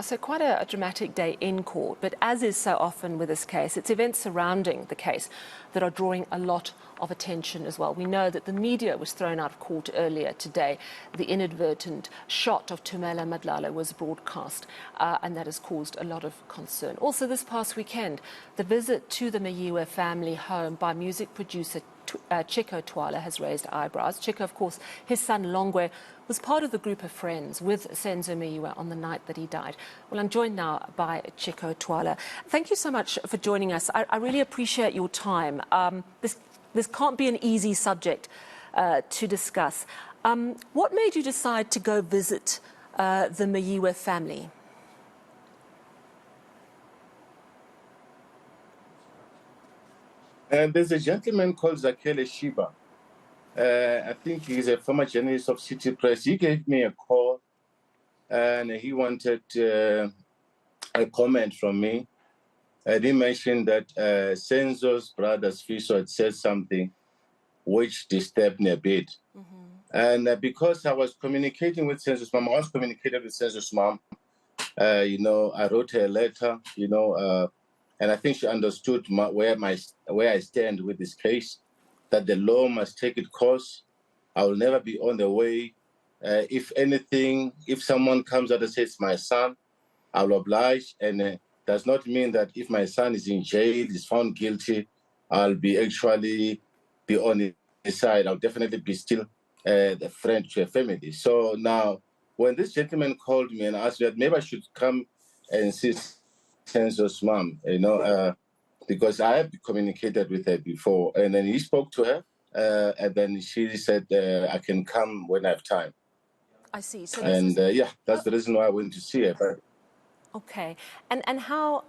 So quite a dramatic day in court, but as is so often with this case, it's events surrounding the case that are drawing a lot of attention as well. We know that the media was thrown out of court earlier today. The inadvertent shot of Tumela Madlala was broadcast, and that has caused a lot of concern. Also this past weekend, the visit to the Meyiwa family home by music producer Chicco Twala has raised eyebrows. Chicco, of course, his son Longway was part of the group of friends with Senzo Meyiwa on the night that he died. Well, I'm joined now by Chicco Twala. Thank you so much for joining us. I really appreciate your time. This can't be an easy subject to discuss. What made you decide to go visit the Meyiwa family? There's a gentleman called Zakele Shiba. I think he's a former journalist of City Press. He gave me a call and he wanted a comment from me. He mentioned that Senzo's brother's Fiso had said something which disturbed me a bit. And because I was communicating with Senzo's mom, I was communicating with Senzo's mom. I wrote her a letter, and I think she understood where I stand with this case, that the law must take its course. I will never be on the way. If anything, if someone comes out and says my son, I will oblige. And does not mean that if my son is in jail, is found guilty, I'll be actually be on his side. I'll definitely be still the friend to a family. So now, when this gentleman called me and asked me that maybe I should come and see Senzo's mom, because I have communicated with her before, and then he spoke to her, and then she said, I can come when I have time. I see. So that's the reason why I went to see her. But... Okay. And how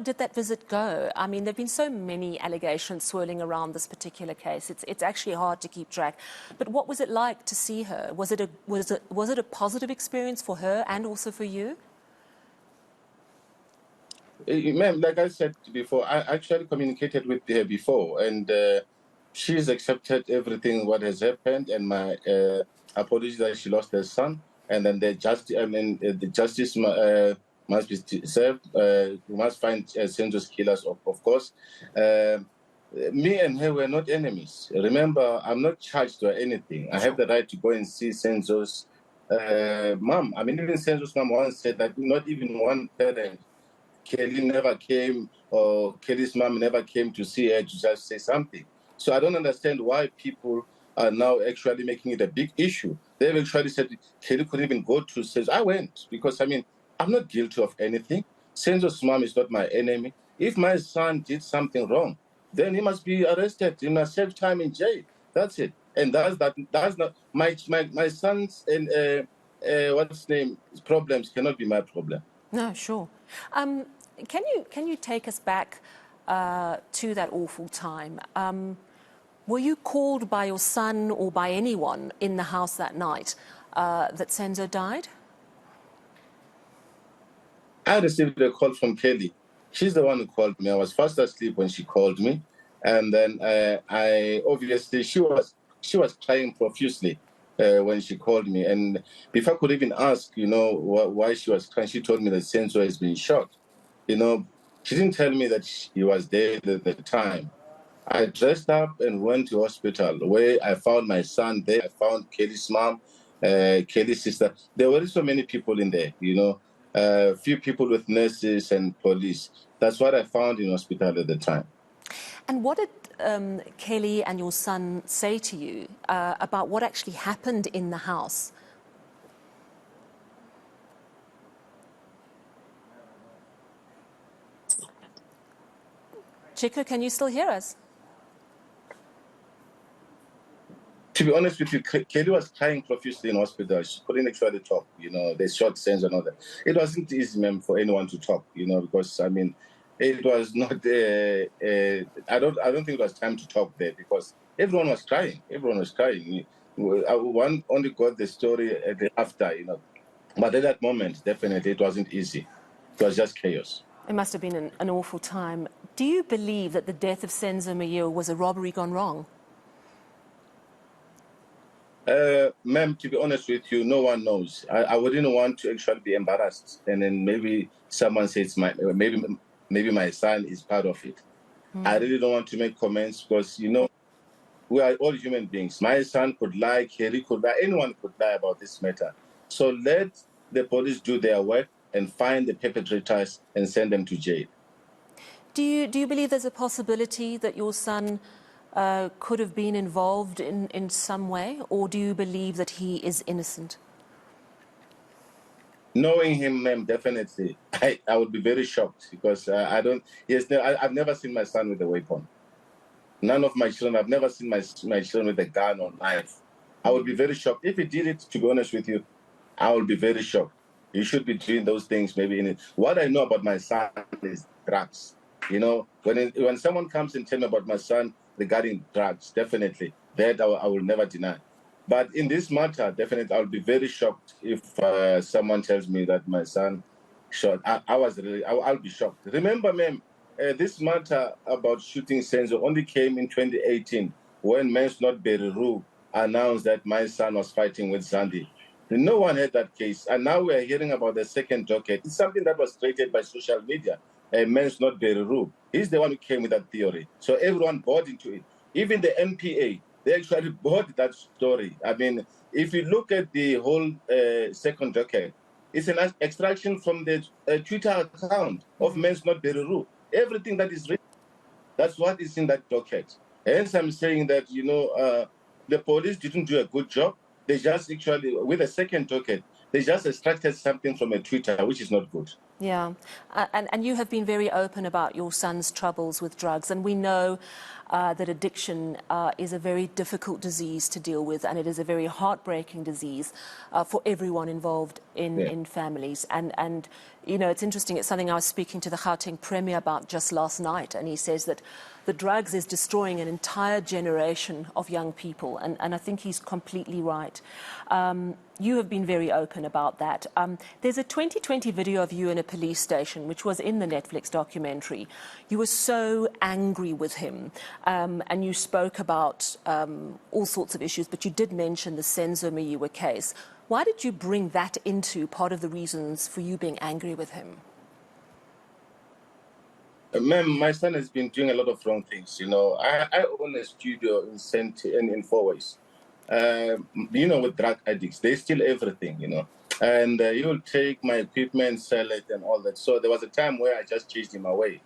did that visit go? I mean, there have been so many allegations swirling around this particular case. It's actually hard to keep track. But what was it like to see her? Was it a positive experience for her and also for you? Ma'am, like I said before, I actually communicated with her before, and she's accepted everything what has happened, and my apology that she lost her son, and then the justice must be served. We must find Senzo's killers, of course. Me and her were not enemies. Remember, I'm not charged or anything. I have the right to go and see Senzo's mom. I mean, even Senzo's mom once said that not even one parent, Kelly never came, or Kelly's mom never came to see her to just say something. So I don't understand why people are now actually making it a big issue. They've actually said Kelly couldn't even go to Senzo. I went because, I mean, I'm not guilty of anything. Senzo's mom is not my enemy. If my son did something wrong, then he must be arrested. He must serve time in jail. That's it. And that's not my son's and what's his name problems cannot be my problem. No, sure. Can you take us back to that awful time? Were you called by your son or by anyone in the house that night that Senzo died? I received a call from Kelly. She's the one who called me. I was fast asleep when she called me, and then I obviously she was crying profusely when she called me. And before I could even ask, why she was crying, she told me that Senzo has been shot. She didn't tell me that he was dead at the time. I dressed up and went to hospital where I found my son there. I found Kelly's mom, Kelly's sister. There were so many people in there, a few people with nurses and police. That's what I found in hospital at the time. And what did Kelly and your son say to you about what actually happened in the house? Chicco, can you still hear us? To be honest with you, Kelly was crying profusely in hospital. She couldn't actually talk. They shot Senzo and all that. It wasn't easy, ma'am, for anyone to talk. Because I mean, it was not. I don't think it was time to talk there because everyone was crying. Everyone was crying. One only got the story after. But at that moment, definitely, it wasn't easy. It was just chaos. It must have been an awful time. Do you believe that the death of Senzo Meyiwa was a robbery gone wrong? Ma'am, to be honest with you, no one knows. I wouldn't want to actually be embarrassed, and then maybe someone says maybe my son is part of it. I really don't want to make comments because we are all human beings. My son could lie, Kerry could lie, anyone could lie about this matter. So let the police do their work and find the perpetrators and send them to jail. Do you believe there's a possibility that your son could have been involved in some way, or do you believe that he is innocent? Knowing him, ma'am, definitely, I would be very shocked because I've never seen my son with a weapon. None of my children, I've never seen my children with a gun or knife. I would be very shocked. If he did it, to be honest with you, I would be very shocked. You should be doing those things maybe in it. What I know about my son is drugs. When someone comes and tell me about my son regarding drugs, definitely, that I will never deny. But in this matter, definitely, I'll be very shocked if someone tells me that my son shot. I'll be shocked. Remember, ma'am, this matter about shooting Senzo only came in 2018 when Mens Not Beru announced that my son was fighting with Zandi. No one had that case. And now we are hearing about the second docket. It's something that was created by social media. Mens Not Beru. He's the one who came with that theory. So everyone bought into it. Even the NPA, they actually bought that story. I mean, if you look at the whole second docket, it's an extraction from the Twitter account of Mens Not Beru. Everything that is written, that's what is in that docket. Hence, I'm saying that, the police didn't do a good job. They just actually, with the second docket, they just extracted something from a Twitter, which is not good. Yeah, and you have been very open about your son's troubles with drugs, and we know that addiction is a very difficult disease to deal with, and it is a very heartbreaking disease for everyone involved in families. And it's interesting, it's something I was speaking to the Gauteng Premier about just last night, and he says that the drugs is destroying an entire generation of young people, and I think he's completely right. You have been very open about that. There's a 2020 video of you in a police station, which was in the Netflix documentary. You were so angry with him, and you spoke about all sorts of issues, but you did mention the Senzo Meyiwa case. Why did you bring that into part of the reasons for you being angry with him? Ma'am, my son has been doing a lot of wrong things. I own a studio in Four Ways. With drug addicts, they steal everything, and he will take my equipment, sell it, and all that. So there was a time where I just chased him away.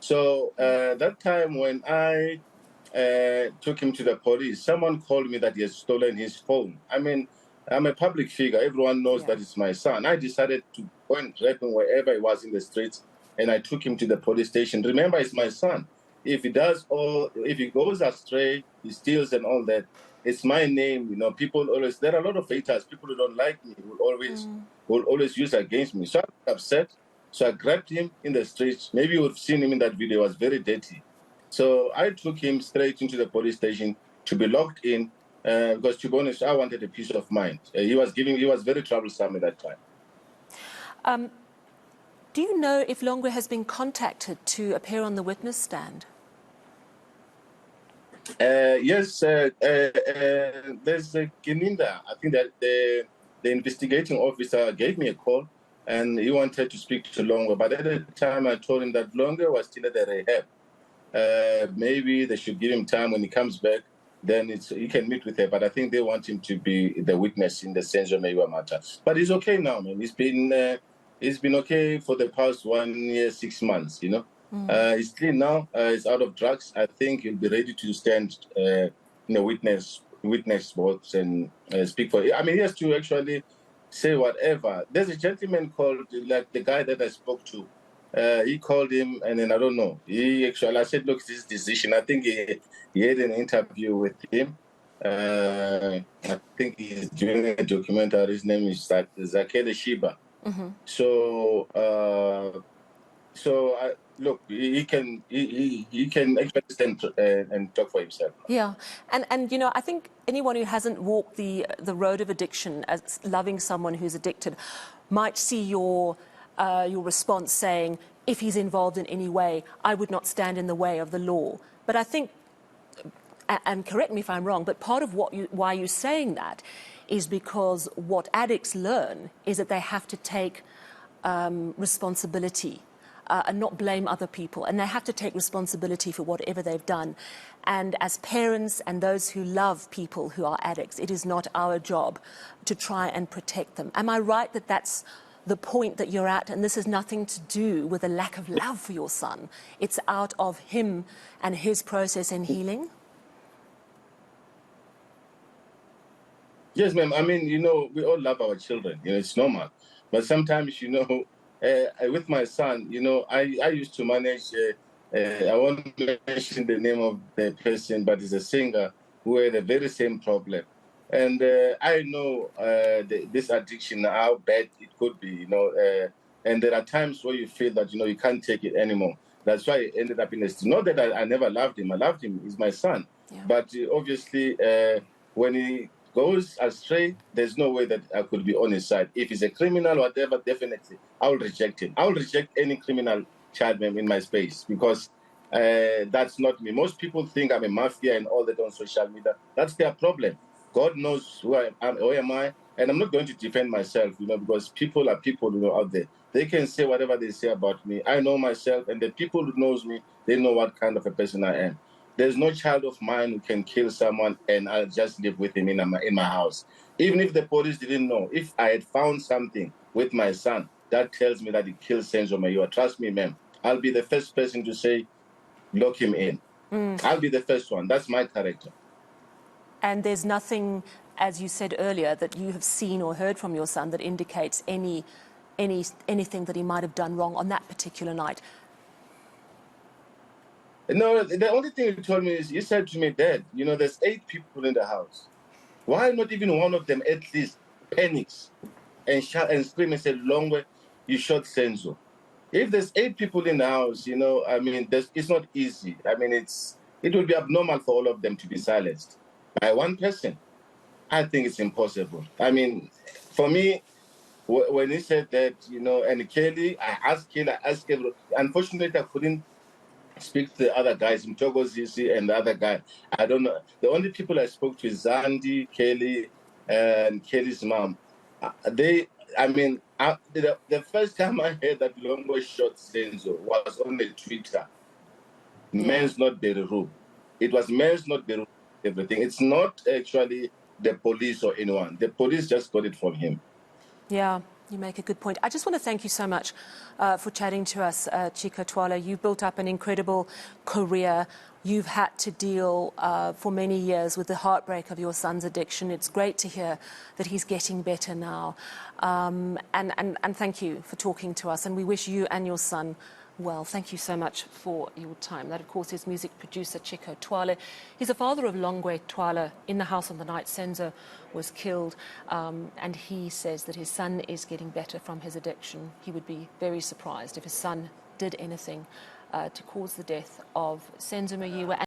So that time when I took him to the police, someone called me that he has stolen his phone. I mean, I'm a public figure. Everyone knows that it's my son. I decided to go and grab him wherever he was in the streets, and I took him to the police station. Remember, it's my son. If he goes astray, he steals and all that, it's my name. People always, there are a lot of haters. People who don't like me will always use against me. So I got upset. So I grabbed him in the streets. Maybe you would have seen him in that video. It was very dirty. So I took him straight into the police station to be locked in because, to be honest, I wanted a peace of mind. He was very troublesome at that time. Do you know if Longway has been contacted to appear on the witness stand? Yes, there's a Kininda. I think that the investigating officer gave me a call and he wanted to speak to Longway. But at the time, I told him that Longway was still at the rehab. Maybe they should give him time when he comes back. Then he can meet with her. But I think they want him to be the witness in the Senzo Meyiwa matter. But he's okay now, man. He's been okay for the past 1 year, 6 months, He's clean now. He's out of drugs. I think he'll be ready to stand in a witness box and speak for it. I mean, he has to actually say whatever. There's a gentleman called, like the guy that I spoke to. He called him, and then I don't know. I said, look, this decision. I think he had an interview with him. I think he's doing a documentary. His name is Zakele Shiba. So look, he can actually stand and talk for himself. Yeah, and I think anyone who hasn't walked the road of addiction as loving someone who's addicted might see your response saying, if he's involved in any way, I would not stand in the way of the law. But I think, and correct me if I'm wrong, but part of why you're saying that is because what addicts learn is that they have to take responsibility and not blame other people. And they have to take responsibility for whatever they've done. And as parents and those who love people who are addicts, it is not our job to try and protect them. Am I right that that's the point that you're at? And this has nothing to do with a lack of love for your son. It's out of him and his process in healing? Yes, ma'am. I mean, we all love our children. It's normal. But sometimes, with my son, I used to manage, I won't mention the name of the person, but he's a singer who had the very same problem. And I know this addiction, how bad it could be, and there are times where you feel that, you can't take it anymore. That's why I ended up in this. Not that I never loved him. I loved him. He's my son. Yeah. But obviously, when he goes astray, there's no way that I could be on his side. If he's a criminal or whatever, definitely, I'll reject him. I'll reject any criminal child in my space because that's not me. Most people think I'm a mafia and all that on social media. That's their problem. God knows who I am, who am I, and I'm not going to defend myself, because people are people, out there. They can say whatever they say about me. I know myself, and the people who knows me, they know what kind of a person I am. There's no child of mine who can kill someone and I'll just live with him in my house. Even if the police didn't know, if I had found something with my son that tells me that he killed Senzo Meyiwa, trust me, ma'am, I'll be the first person to say, lock him in. I'll be the first one. That's my character. And there's nothing, as you said earlier, that you have seen or heard from your son that indicates anything that he might have done wrong on that particular night? No, the only thing he told me is, he said to me, Dad, there's 8 people in the house. Why not even one of them at least panics and shout and scream and say, Longway, you shot Senzo? If there's 8 people in the house, I mean, it's not easy. I mean, it would be abnormal for all of them to be silenced by one person. I think it's impossible. I mean, for me, when he said that, and Kelly, I asked everyone. Unfortunately, I couldn't speak to the other guys, Mtogo Zizi and the other guy. I don't know. The only people I spoke to is Zandi, Kelly, and Kelly's mom. The first time I heard that Longway shot Senzo was on the Twitter. Yeah. Men's not Beru. It was men's not Beru. Everything. It's not actually the police or anyone. The police just got it from him. Yeah, you make a good point. I just want to thank you so much for chatting to us, Chicco Twala. You've built up an incredible career. You've had to deal for many years with the heartbreak of your son's addiction. It's great to hear that he's getting better now. And thank you for talking to us. And we wish you and your son well. Thank you so much for your time. That, of course, is music producer Chicco Twala. He's the father of Longway Twala. In the house on the night Senzo was killed. And he says that his son is getting better from his addiction. He would be very surprised if his son did anything to cause the death of Senzo Meyiwa.